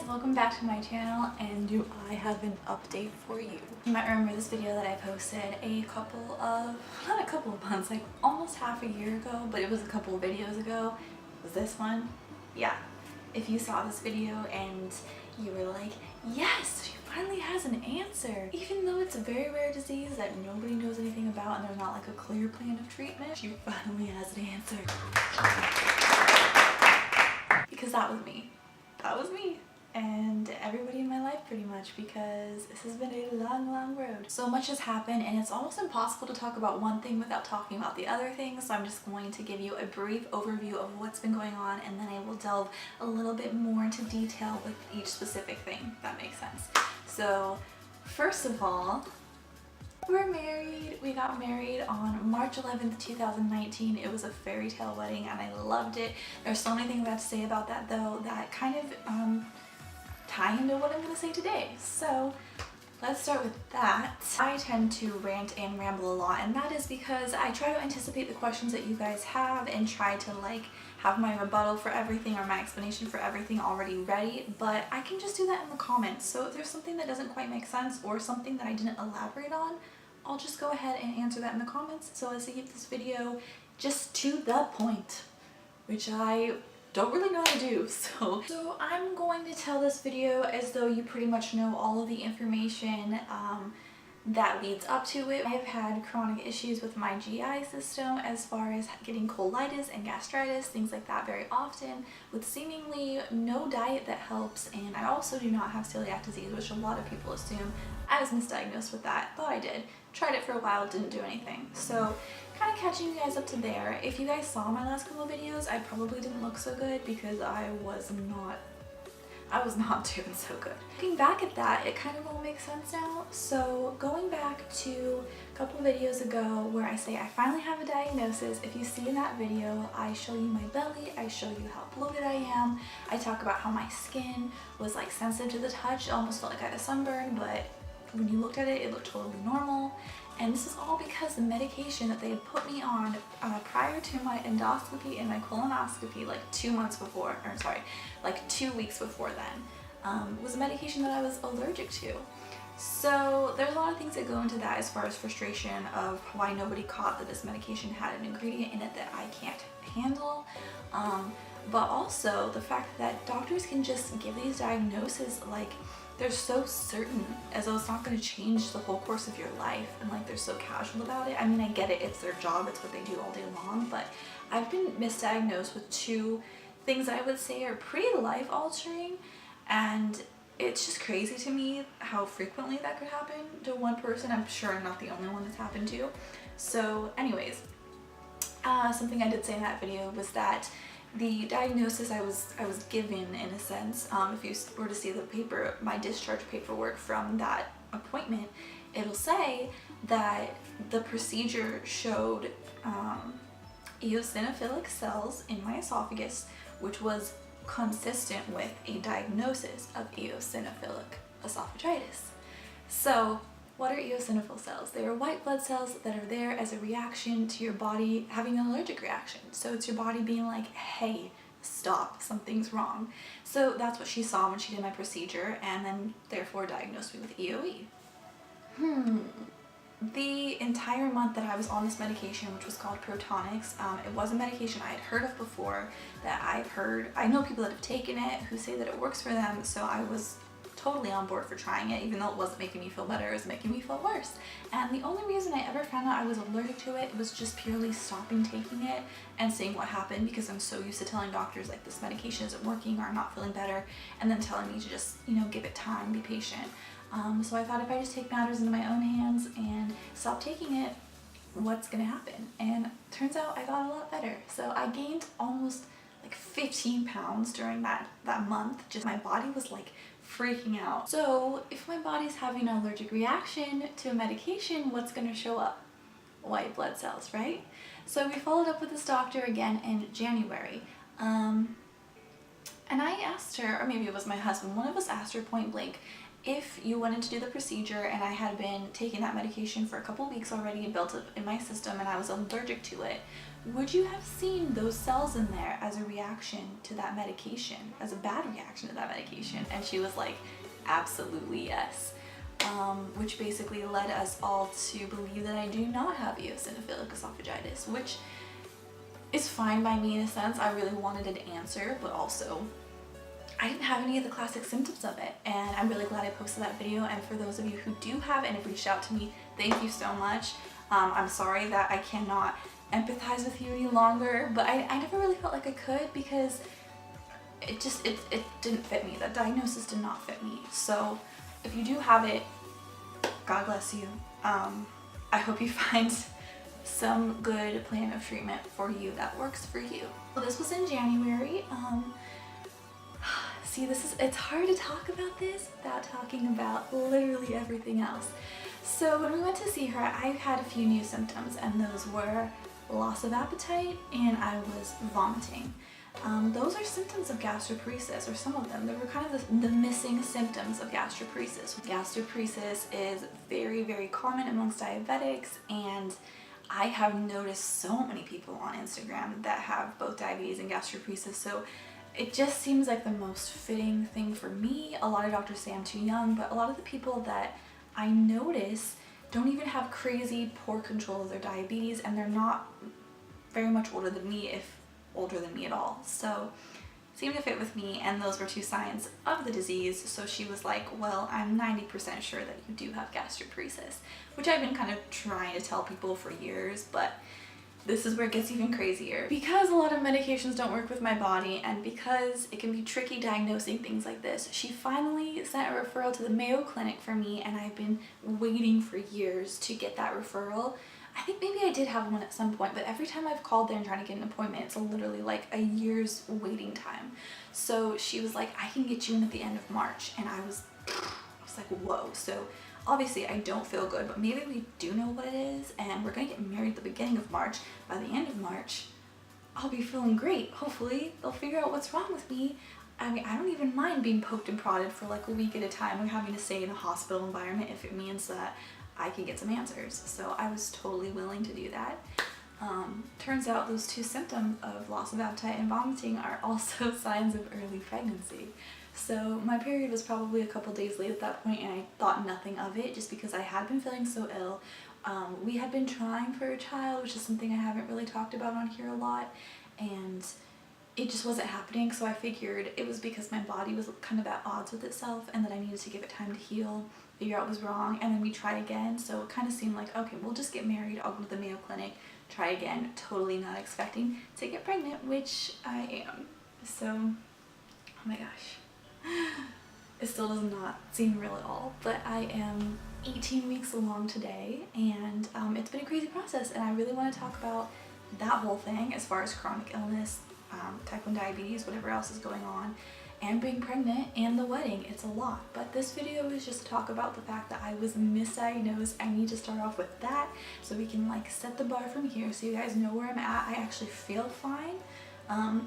welcome back to my channel, and do I have an update for you. You might remember this video that I posted not a couple of months, like almost half a year ago, but it was a couple of videos ago. Was this one? Yeah. If you saw this video and you were like, yes, she finally has an answer. Even though it's a very rare disease that nobody knows anything about and there's not like a clear plan of treatment, she finally has an answer. Because that was me. That was me and everybody in my life pretty much, because this has been a long road. So much has happened and it's almost impossible to talk about one thing without talking about the other things, so I'm just going to give you a brief overview of what's been going on, and then I will delve a little bit more into detail with each specific thing, if that makes sense. So first of all, we're married. We got married on March 11th, 2019. It was a fairy tale wedding and I loved it. There's so many things I have to say about that though that kind of tie into what I'm going to say today. So let's start with that. I tend to rant and ramble a lot, and that is because I try to anticipate the questions that you guys have and try to like have my rebuttal for everything or my explanation for everything already ready, but I can just do that in the comments. So if there's something that doesn't quite make sense or something that I didn't elaborate on, I'll just go ahead and answer that in the comments so as to keep this video just to the point, which I don't really know how to do. So I'm going to tell this video as though you pretty much know all of the information that leads up to it. I have had chronic issues with my GI system as far as getting colitis and gastritis, things like that very often, with seemingly no diet that helps, and I also do not have celiac disease, which a lot of people assume. I was misdiagnosed with that. Thought I did. Tried it for a while, didn't do anything. So kind of catching you guys up to there. If you guys saw my last couple of videos, I probably didn't look so good because I was not doing so good. Looking back at that, it kind of all makes sense now. So going back to a couple of videos ago where I say I finally have a diagnosis, if you see in that video, I show you my belly, I show you how bloated I am, I talk about how my skin was like sensitive to the touch. It almost felt like I had a sunburn, but when you looked at it, it looked totally normal. And this is all because the medication that they had put me on prior to my endoscopy and my colonoscopy, like 2 months before, or sorry, like 2 weeks before then, was a medication that I was allergic to. So there's a lot of things that go into that as far as frustration of why nobody caught that this medication had an ingredient in it that I can't handle. But also the fact that doctors can just give these diagnoses like they're so certain, as though it's not going to change the whole course of your life, and like they're so casual about it. I mean, I get it, it's their job, it's what they do all day long, but I've been misdiagnosed with 2 things that I would say are pretty life-altering, and it's just crazy to me how frequently that could happen to one person. I'm sure I'm not the only one that's happened to. So anyways, something I did say in that video was that the diagnosis I was given, in a sense, if you were to see the paper, my discharge paperwork from that appointment, it'll say that the procedure showed eosinophilic cells in my esophagus, which was consistent with a diagnosis of eosinophilic esophagitis. So what are eosinophil cells? They are white blood cells that are there as a reaction to your body having an allergic reaction. So it's your body being like, hey, stop, something's wrong. So that's what she saw when she did my procedure, and then therefore diagnosed me with EOE. The entire month that I was on this medication, which was called Protonix, it was a medication I had heard of before, that I know people that have taken it who say that it works for them, so I was totally on board for trying it, even though it wasn't making me feel better, it was making me feel worse. And the only reason I ever found out I was allergic to it was just purely stopping taking it and seeing what happened, because I'm so used to telling doctors like this medication isn't working or I'm not feeling better, and then telling me to just, you know, give it time, be patient. So I thought if I just take matters into my own hands and stop taking it, what's gonna happen? And turns out I got a lot better. So I gained almost like 15 pounds during that month. Just my body was like freaking out. So if my body's having an allergic reaction to a medication, what's gonna show up? White blood cells, right? So we followed up with this doctor again in January. And I asked her, or maybe it was my husband, one of us asked her point blank, if you wanted to do the procedure and I had been taking that medication for a couple weeks already and built up in my system and I was allergic to it, would you have seen those cells in there as a reaction to that medication, as a bad reaction to that medication? And she was like, absolutely yes. Which basically led us all to believe that I do not have eosinophilic esophagitis, which is fine by me in a sense. I really wanted an answer, but also I didn't have any of the classic symptoms of it, and I'm really glad I posted that video. And for those of you who do have and have reached out to me, thank you so much. I'm sorry that I cannot empathize with you any longer, but I never really felt like I could, because it didn't fit me. That diagnosis did not fit me. So if you do have it, God bless you. I hope you find some good plan of treatment for you that works for you. So this was in January. See, it's hard to talk about this without talking about literally everything else. So when we went to see her, I had a few new symptoms, and those were loss of appetite and I was vomiting. Those are symptoms of gastroparesis, or some of them. They were kind of the missing symptoms of gastroparesis. Gastroparesis is very, very common amongst diabetics, and I have noticed so many people on Instagram that have both diabetes and gastroparesis, so it just seems like the most fitting thing for me. A lot of doctors say I'm too young, but a lot of the people that I notice don't even have crazy poor control of their diabetes, and they're not very much older than me, if older than me at all. So it seemed to fit with me, and those were two signs of the disease. So she was like, well, I'm 90% sure that you do have gastroparesis, which I've been kind of trying to tell people for years, but this is where it gets even crazier. Because a lot of medications don't work with my body, and because it can be tricky diagnosing things like this, she finally sent a referral to the Mayo Clinic for me, and I've been waiting for years to get that referral. I think maybe I did have one at some point, but every time I've called there and tried to get an appointment, it's literally like a year's waiting time. So she was like, I can get you in at the end of March, and I was like, whoa. So obviously I don't feel good, but maybe we do know what it is, and we're gonna get married at the beginning of March. By the end of March, I'll be feeling great. Hopefully they'll figure out what's wrong with me. I mean, I don't even mind being poked and prodded for like a week at a time or having to stay in a hospital environment if it means that I can get some answers. So I was totally willing to do that. Turns out those two symptoms of loss of appetite and vomiting are also signs of early pregnancy. So my period was probably a couple days late at that point, and I thought nothing of it just because I had been feeling so ill. We had been trying for a child, which is something I haven't really talked about on here a lot, and it just wasn't happening. So I figured it was because my body was kind of at odds with itself, and that I needed to give it time to heal, figure out what was wrong, and then we tried again. So it kind of seemed like, okay, we'll just get married, I'll go to the Mayo Clinic, try again. Totally not expecting to get pregnant, which I am. So, oh my gosh, it still does not seem real at all, but I am 18 weeks along today, and it's been a crazy process, and I really want to talk about that whole thing as far as chronic illness, type 1 diabetes, whatever else is going on, and being pregnant, and the wedding. It's a lot, but this video is just to talk about the fact that I was misdiagnosed. I need to start off with that so we can like set the bar from here so you guys know where I'm at. I actually feel fine.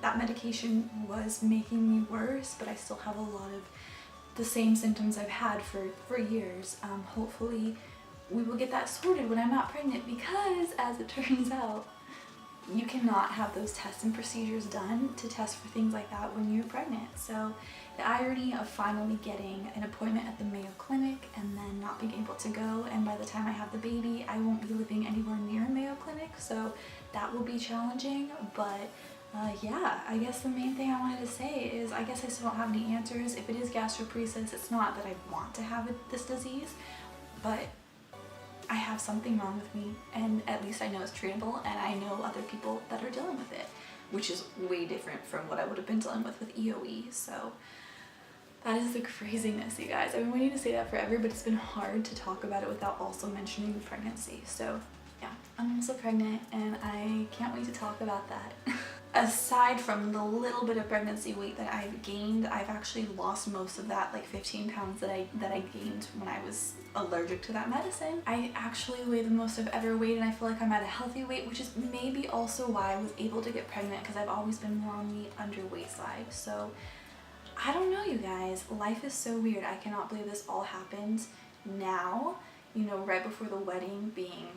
That medication was making me worse, but I still have a lot of the same symptoms I've had for years. Hopefully we will get that sorted when I'm not pregnant, because as it turns out, you cannot have those tests and procedures done to test for things like that when you're pregnant. So the irony of finally getting an appointment at the Mayo Clinic and then not being able to go, and by the time I have the baby, I won't be living anywhere near a Mayo Clinic, so that will be challenging. But yeah, I guess the main thing I wanted to say is I guess I still don't have any answers. If it is gastroparesis, it's not that I want to have this disease, but I have something wrong with me, and at least I know it's treatable, and I know other people that are dealing with it, which is way different from what I would have been dealing with EOE. So that is the craziness, you guys. I've been waiting to say that forever, but it's been hard to talk about it without also mentioning the pregnancy. So yeah, I'm also pregnant, and I can't wait to talk about that. Aside from the little bit of pregnancy weight that I've gained, I've actually lost most of that, like 15 pounds that I gained when I was allergic to that medicine. I actually weigh the most I've ever weighed, and I feel like I'm at a healthy weight, which is maybe also why I was able to get pregnant, because I've always been more on the underweight side. So I don't know, you guys. Life is so weird. I cannot believe this all happened now, you know, right before the wedding being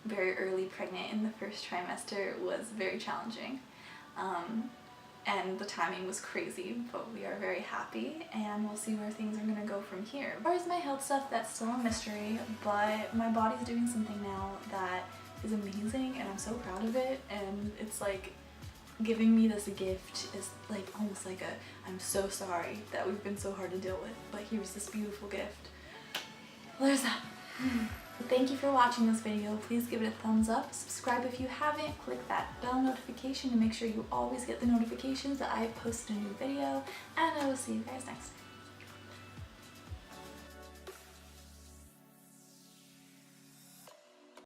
very early pregnant in the first trimester was very challenging. And the timing was crazy, but we are very happy and we'll see where things are gonna go from here. As far as my health stuff, that's still a mystery, but my body's doing something now that is amazing and I'm so proud of it, and it's like giving me this gift is like almost like a I'm so sorry that we've been so hard to deal with, but here's this beautiful gift. Well, there's that. Thank you for watching this video. Please give it a thumbs up, subscribe if you haven't, click that bell notification to make sure you always get the notifications that I post a new video, and I will see you guys next time.